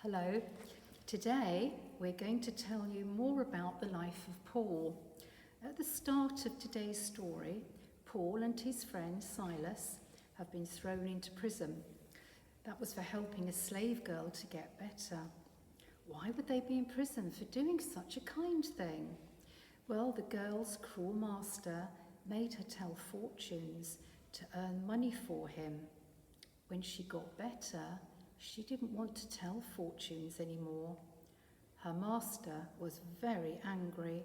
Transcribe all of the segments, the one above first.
Hello. Today we're going to tell you more about the life of Paul. At the start of today's story, Paul and his friend Silas have been thrown into prison. That was for helping a slave girl to get better. Why would they be in prison for doing such a kind thing? Well, the girl's cruel master made her tell fortunes to earn money for him. When she got better, she didn't want to tell fortunes anymore. Her master was very angry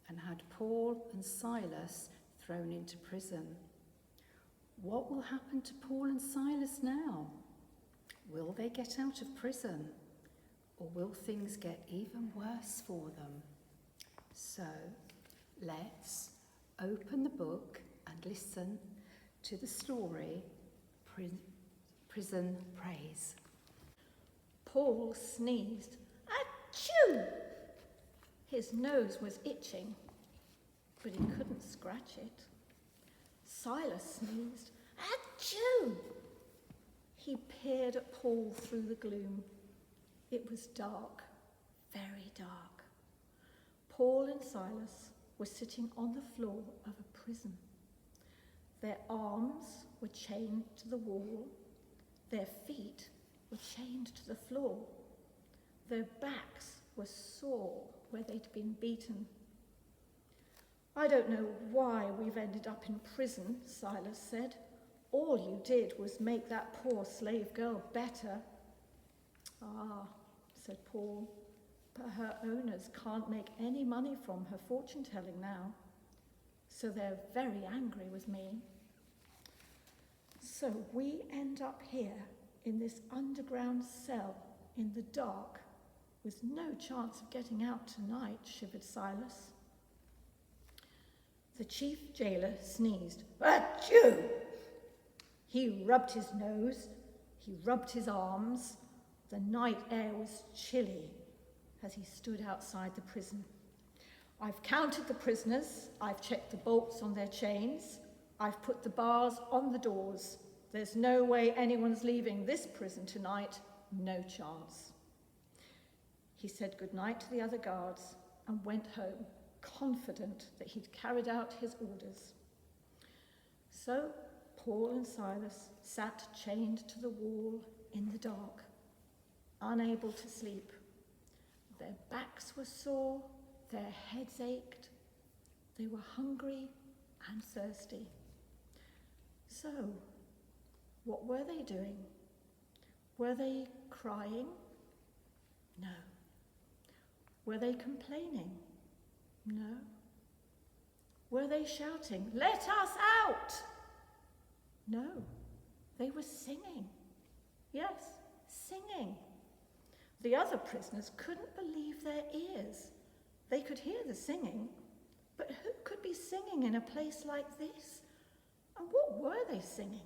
and had Paul and Silas thrown into prison. What will happen to Paul and Silas now? Will they get out of prison? Or will things get even worse for them? So, let's open the book and listen to the story, Prison Praise. Paul sneezed. Achoo! His nose was itching, but he couldn't scratch it. Silas sneezed. Achoo! He peered at Paul through the gloom. It was dark, very dark. Paul and Silas were sitting on the floor of a prison. Their arms were chained to the wall. Their feet were chained to the floor. Their backs were sore where they'd been beaten. I don't know why we've ended up in prison, Silas said. All you did was make that poor slave girl better. Ah, said Paul, but her owners can't make any money from her fortune-telling now, so they're very angry with me. So we end up here in this underground cell in the dark with no chance of getting out tonight, shivered Silas. The chief jailer sneezed. Achoo! He rubbed his nose, he rubbed his arms. The night air was chilly as he stood outside the prison. I've counted the prisoners, I've checked the bolts on their chains, I've put the bars on the doors. There's no way anyone's leaving this prison tonight, no chance. He said goodnight to the other guards and went home, confident that he'd carried out his orders. So Paul and Silas sat chained to the wall in the dark, unable to sleep. Their backs were sore, their heads ached, they were hungry and thirsty. So, what were they doing? Were they crying? No. Were they complaining? No. Were they shouting, "Let us out"? No. They were singing. Yes, singing. The other prisoners couldn't believe their ears. They could hear the singing, but who could be singing in a place like this? And what were they singing?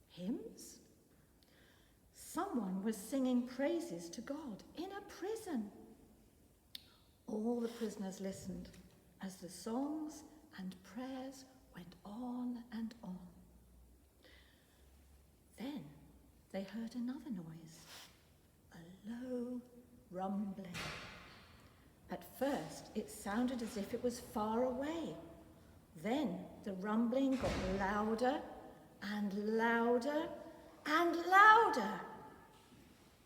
Hymns? Someone was singing praises to God in a prison. All the prisoners listened as the songs and prayers went on and on. Then they heard another noise, a low rumbling. At first it sounded as if it was far away. Then the rumbling got louder and louder and louder.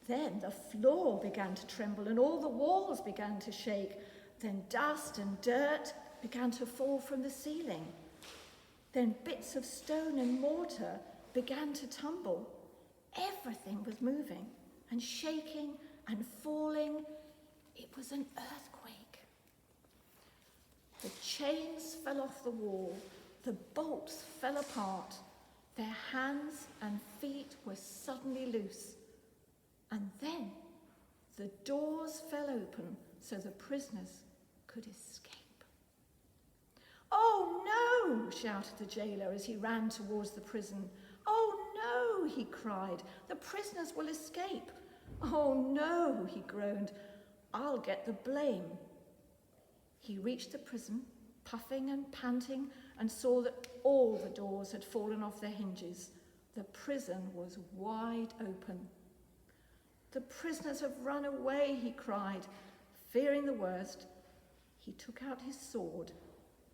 Then the floor began to tremble and all the walls began to shake. Then dust and dirt began to fall from the ceiling. Then bits of stone and mortar began to tumble. Everything was moving and shaking and falling. It was an earthquake. The chains fell off the wall. The bolts fell apart. Their hands and feet were suddenly loose. And then the doors fell open so the prisoners could escape. "Oh no!" shouted the jailer as he ran towards the prison. "Oh no!" he cried. "The prisoners will escape." "Oh no!" he groaned. "I'll get the blame." He reached the prison, puffing and panting, and saw that all the doors had fallen off their hinges. The prison was wide open. The prisoners have run away, he cried. Fearing the worst, he took out his sword,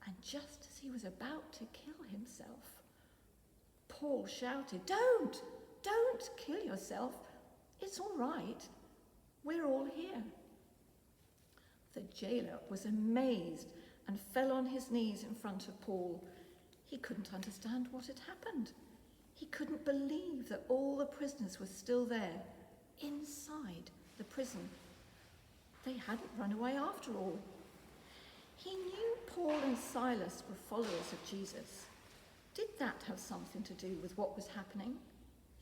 and just as he was about to kill himself, Paul shouted, Don't kill yourself. It's all right. We're all here. The jailer was amazed and fell on his knees in front of Paul. He couldn't understand what had happened. He couldn't believe that all the prisoners were still there, inside the prison. They hadn't run away after all. He knew Paul and Silas were followers of Jesus. Did that have something to do with what was happening?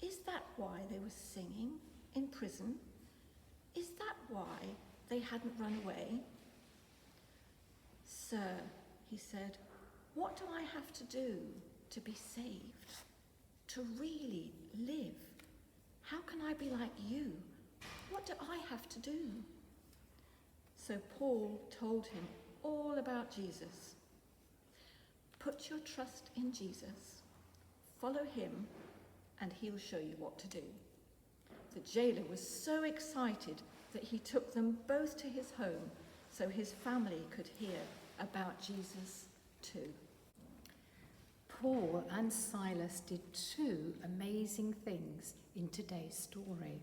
Is that why they were singing in prison? Is that why they hadn't run away? Sir, he said, what do I have to do to be saved? To really live? How can I be like you? What do I have to do? So Paul told him all about Jesus. Put your trust in Jesus. Follow him, and he'll show you what to do. The jailer was so excited that he took them both to his home so his family could hear about Jesus too. Paul and Silas did two amazing things in today's story.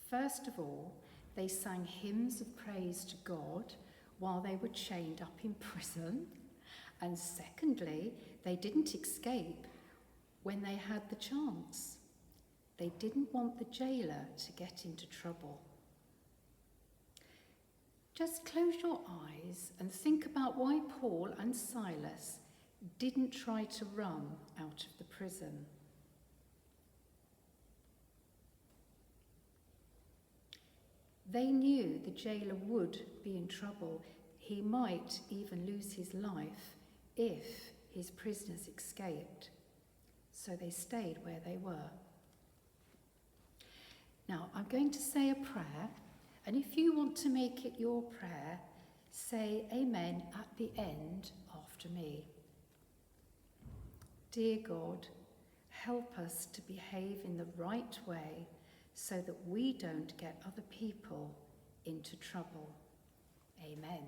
First of all, they sang hymns of praise to God while they were chained up in prison. And secondly, they didn't escape when they had the chance. They didn't want the jailer to get into trouble. Just close your eyes and think about why Paul and Silas didn't try to run out of the prison. They knew the jailer would be in trouble. He might even lose his life if his prisoners escaped. So they stayed where they were. Now, I'm going to say a prayer, and if you want to make it your prayer, say amen at the end after me. Dear God, help us to behave in the right way so that we don't get other people into trouble. Amen.